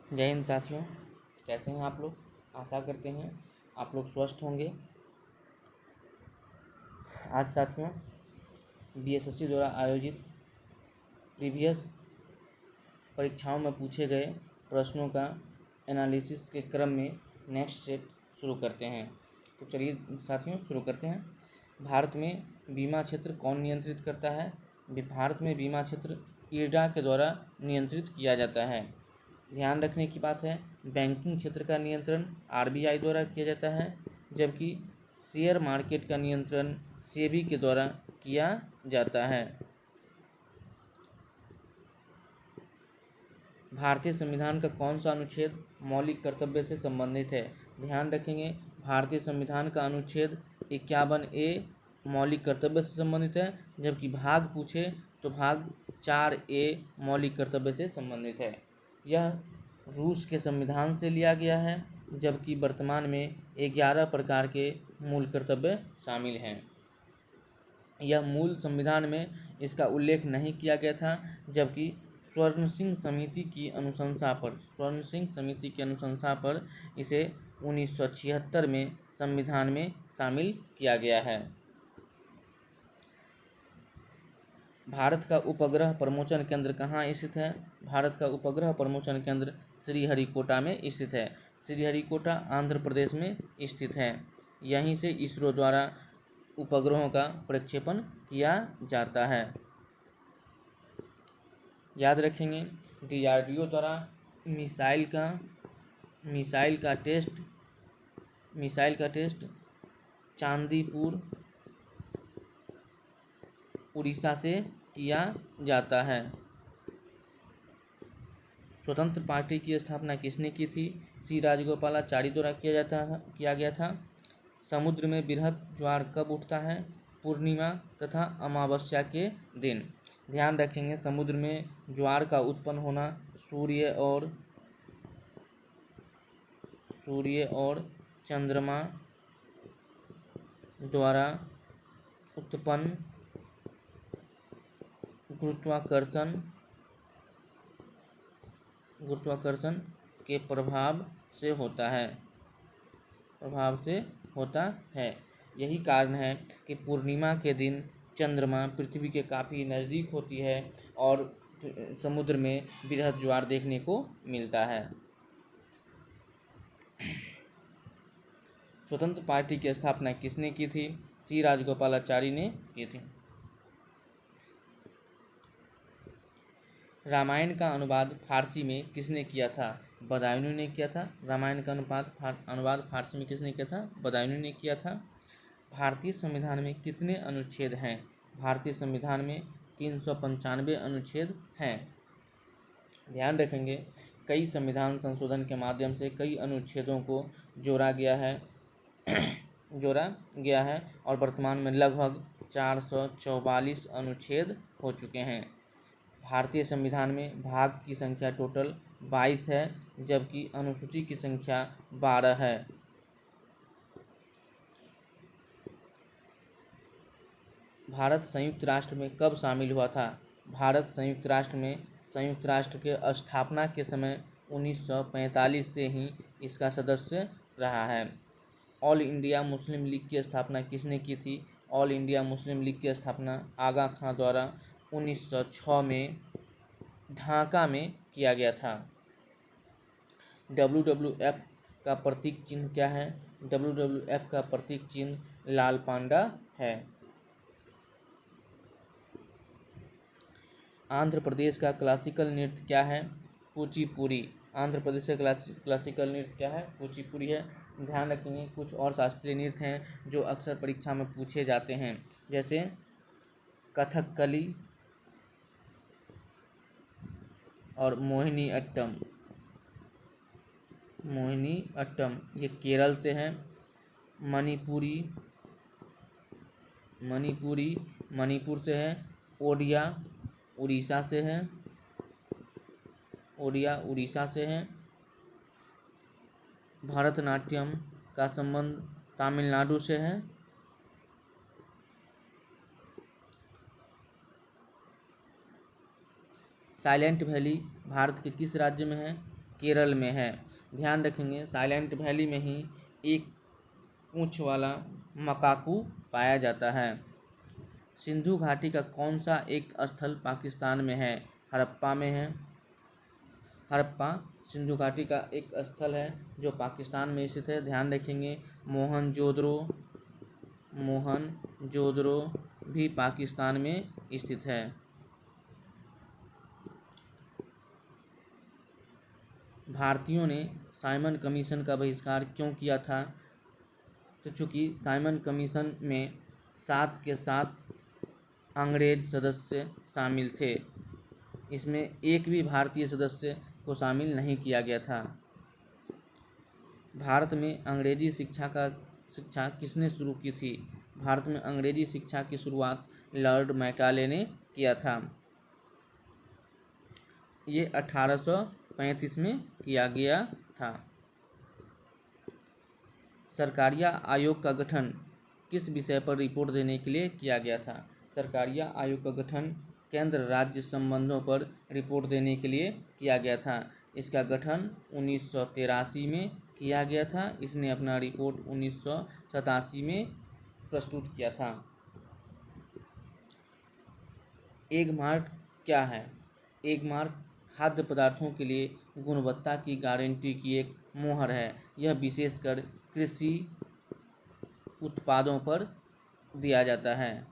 जय हिंद साथियों, कैसे हैं आप लोग। आशा करते हैं आप लोग स्वस्थ होंगे। आज साथियों बीएसएससी द्वारा आयोजित प्रीवियस परीक्षाओं में पूछे गए प्रश्नों का एनालिसिस के क्रम में नेक्स्ट सेट शुरू करते हैं। तो चलिए साथियों शुरू करते हैं। भारत में बीमा क्षेत्र कौन नियंत्रित करता है। भारत में बीमा क्षेत्र इरडा के द्वारा नियंत्रित किया जाता है। ध्यान रखने की बात है, बैंकिंग क्षेत्र का नियंत्रण आरबीआई द्वारा किया जाता है, जबकि शेयर मार्केट का नियंत्रण सेबी के द्वारा किया जाता है। भारतीय संविधान का कौन सा अनुच्छेद मौलिक कर्तव्य से संबंधित है। ध्यान रखेंगे, भारतीय संविधान का अनुच्छेद 51A मौलिक कर्तव्य से संबंधित है, जबकि भाग पूछे तो भाग 4A मौलिक कर्तव्य से संबंधित है। यह रूस के संविधान से लिया गया है, जबकि वर्तमान में 11 प्रकार के मूल कर्तव्य शामिल हैं। यह मूल संविधान में इसका उल्लेख नहीं किया गया था, जबकि स्वर्ण सिंह समिति की अनुशंसा पर इसे 1976 में संविधान में शामिल किया गया है। भारत का उपग्रह प्रमोचन केंद्र कहाँ स्थित है। भारत का उपग्रह प्रमोचन केंद्र श्रीहरिकोटा में स्थित है। श्रीहरिकोटा आंध्र प्रदेश में स्थित है। यहीं से इसरो द्वारा उपग्रहों का प्रक्षेपण किया जाता है। याद रखेंगे, डीआरडीओ द्वारा मिसाइल का टेस्ट चांदीपुर उड़ीसा से किया जाता है। स्वतंत्र पार्टी की स्थापना किसने की थी। सी राजगोपालाचारी द्वारा किया गया था। समुद्र में बृहद ज्वार कब उठता है। पूर्णिमा तथा अमावस्या के दिन। ध्यान रखेंगे, समुद्र में ज्वार का उत्पन्न होना सूर्य और चंद्रमा द्वारा उत्पन्न गुरुत्वाकर्षण के प्रभाव से होता है। यही कारण है कि पूर्णिमा के दिन चंद्रमा पृथ्वी के काफ़ी नज़दीक होती है और समुद्र में बृहद ज्वार देखने को मिलता है। स्वतंत्र पार्टी की स्थापना किसने की थी। सी राजगोपालाचारी ने की थी। रामायण का अनुवाद फारसी में किसने किया था। बदायूं ने किया था। रामायण का अनुवाद फारसी में किसने किया था। बदायूं ने किया था। भारतीय संविधान में कितने अनुच्छेद हैं। भारतीय संविधान में 395 अनुच्छेद हैं। ध्यान रखेंगे, कई संविधान संशोधन के माध्यम से कई अनुच्छेदों को जोड़ा गया है और वर्तमान में लगभग 444 अनुच्छेद हो चुके हैं। भारतीय संविधान में भाग की संख्या टोटल 22 है, जबकि अनुसूची की संख्या 12 है। भारत संयुक्त राष्ट्र में कब शामिल हुआ था। भारत संयुक्त राष्ट्र के स्थापना के समय 1945 से ही इसका सदस्य रहा है। ऑल इंडिया मुस्लिम लीग की स्थापना किसने की थी। ऑल इंडिया मुस्लिम लीग की स्थापना आगा खां द्वारा 1906 में ढाका में किया गया था। WWF का प्रतीक चिन्ह क्या है। WWF का प्रतीक चिन्ह लाल पांडा है। आंध्र प्रदेश का क्लासिकल नृत्य क्या है। कुचिपुड़ी। आंध्र प्रदेश का क्लासिकल नृत्य क्या है। कुचिपुड़ी है। ध्यान रखेंगे, कुछ और शास्त्रीय नृत्य हैं जो अक्सर परीक्षा में पूछे जाते हैं, जैसे कथकली और मोहिनी अट्टम ये केरल से हैं। मणिपुर से है। ओडिया उड़ीसा से है। भरतनाट्यम का संबंध तमिलनाडु से है। साइलेंट वैली भारत के किस राज्य में है। केरल में है। ध्यान रखेंगे साइलेंट वैली में ही एक पूंछ वाला मकाकू पाया जाता है। सिंधु घाटी का कौन सा एक स्थल पाकिस्तान में है? हड़प्पा में है। हड़प्पा सिंधु घाटी का एक स्थल है जो पाकिस्तान में स्थित है। ध्यान रखेंगे मोहनजोदड़ो भी पाकिस्तान में स्थित है। भारतीयों ने साइमन कमीशन का बहिष्कार क्यों किया था? तो चूंकि साइमन कमीशन में 7 के 7 अंग्रेज सदस्य शामिल थे, इसमें एक भी भारतीय सदस्य को शामिल नहीं किया गया था। भारत में अंग्रेजी शिक्षा किसने शुरू की थी? भारत में अंग्रेजी शिक्षा की शुरुआत लॉर्ड मैकाले ने किया था। ये 1835 में किया गया था। सरकारिया आयोग का गठन किस विषय पर रिपोर्ट देने के लिए किया गया था? सरकारिया आयोग का गठन केंद्र राज्य संबंधों पर रिपोर्ट देने के लिए किया गया था। इसका गठन 1983 में किया गया था। इसने अपना रिपोर्ट 1987 में प्रस्तुत किया था। एग मार्क क्या है? एग मार्क खाद्य पदार्थों के लिए गुणवत्ता की गारंटी की एक मोहर है। यह विशेषकर कृषि उत्पादों पर दिया जाता है।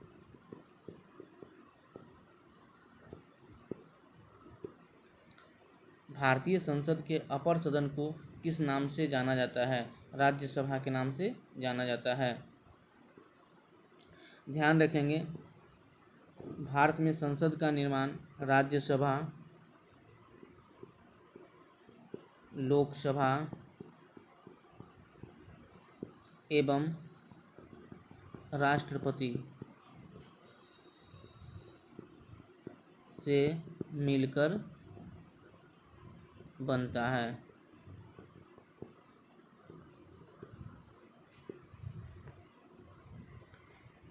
भारतीय संसद के अपर सदन को किस नाम से जाना जाता है? राज्यसभा के नाम से जाना जाता है। ध्यान रखेंगे भारत में संसद का निर्माण राज्यसभा, लोकसभा एवं राष्ट्रपति से मिलकर बनता है।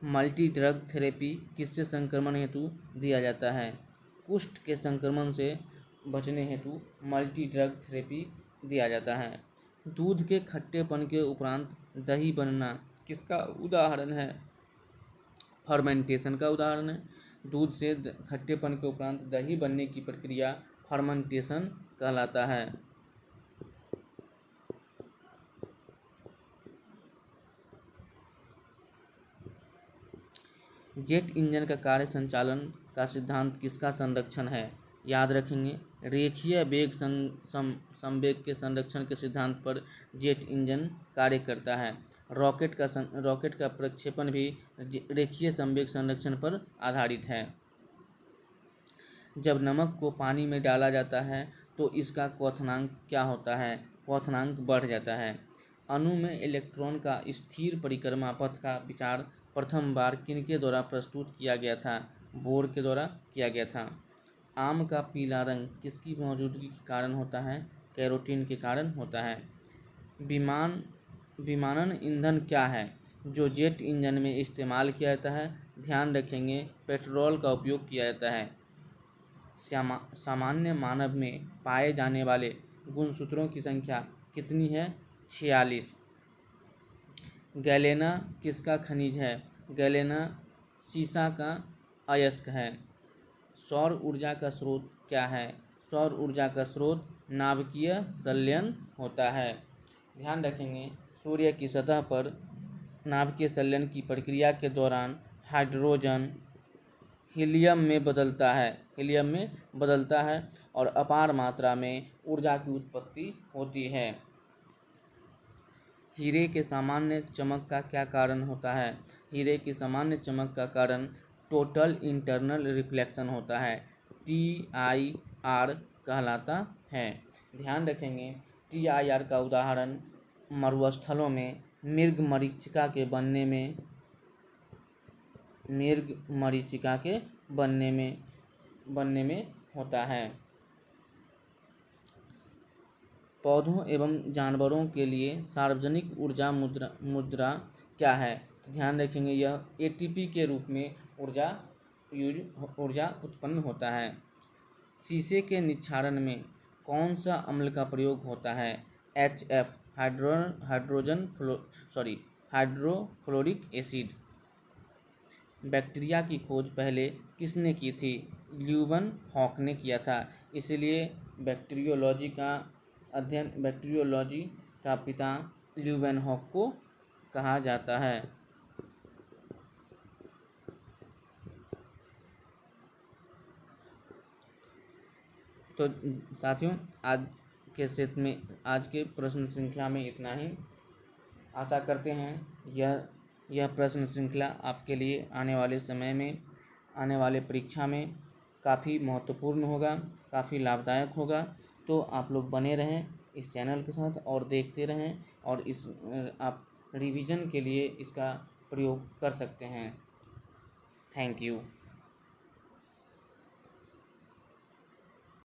मल्टी ड्रग थेरेपी किससे संक्रमण हेतु दिया जाता है? कुष्ठ के संक्रमण से बचने हेतु मल्टी ड्रग थेरेपी दिया जाता है। दूध के खट्टेपन के उपरांत दही बनना किसका उदाहरण है? फर्मेंटेशन का उदाहरण है। दूध से खट्टेपन के उपरांत दही बनने की प्रक्रिया फर्मेंटेशन कहलाता है। जेट इंजन का कार्य संचालन का सिद्धांत किसका संरक्षण है? याद रखेंगे रेखीय वेग संवेग के संरक्षण के सिद्धांत पर जेट इंजन कार्य करता है। रॉकेट का प्रक्षेपण भी रेखीय संवेग संरक्षण पर आधारित है। जब नमक को पानी में डाला जाता है तो इसका क्वथनांक क्या होता है? क्वथनांक बढ़ जाता है। अणु में इलेक्ट्रॉन का स्थिर परिक्रमा पथ का विचार प्रथम बार किनके द्वारा प्रस्तुत किया गया था? बोर के द्वारा किया गया था। आम का पीला रंग किसकी मौजूदगी के कारण होता है? कैरोटीन के कारण होता है। विमानन ईंधन क्या है जो जेट इंजन में इस्तेमाल किया जाता है? ध्यान रखेंगे पेट्रोल का उपयोग किया जाता है। सामान्य मानव में पाए जाने वाले गुणसूत्रों की संख्या कितनी है? 46। गैलेना किसका खनिज है? गैलेना सीसा का अयस्क है। सौर ऊर्जा का स्रोत क्या है? सौर ऊर्जा का स्रोत नाभिकीय संलयन होता है। ध्यान रखेंगे सूर्य की सतह पर नाभिकीय संलयन की प्रक्रिया के दौरान हाइड्रोजन हीलियम में बदलता है और अपार मात्रा में ऊर्जा की उत्पत्ति होती है। हीरे के सामान्य चमक का क्या कारण होता है? हीरे की सामान्य चमक का कारण टोटल इंटरनल रिफ्लेक्शन होता है, TIR कहलाता है। ध्यान रखेंगे TIR का उदाहरण मरुस्थलों में मृग मरीचिका के बनने में होता है। पौधों एवं जानवरों के लिए सार्वजनिक ऊर्जा मुद्रा क्या है? तो ध्यान रखेंगे यह ATP के रूप में ऊर्जा उत्पन्न होता है। शीशे के निक्षारण में कौन सा अम्ल का प्रयोग होता है? HF hydrofluoric acid. बैक्टीरिया की खोज पहले किसने की थी? ल्यूवन हॉक ने किया था। इसलिए बैक्टीरियोलॉजी का पिता ल्यूवन हॉक को कहा जाता है। तो साथियों, आज के प्रश्न श्रृंखला में इतना ही। आशा करते हैं यह प्रश्न श्रृंखला आपके लिए आने वाले समय में, आने वाले परीक्षा में काफ़ी महत्वपूर्ण होगा, काफ़ी लाभदायक होगा। तो आप लोग बने रहें इस चैनल के साथ और देखते रहें, और आप रिवीजन के लिए इसका प्रयोग कर सकते हैं। Thank you.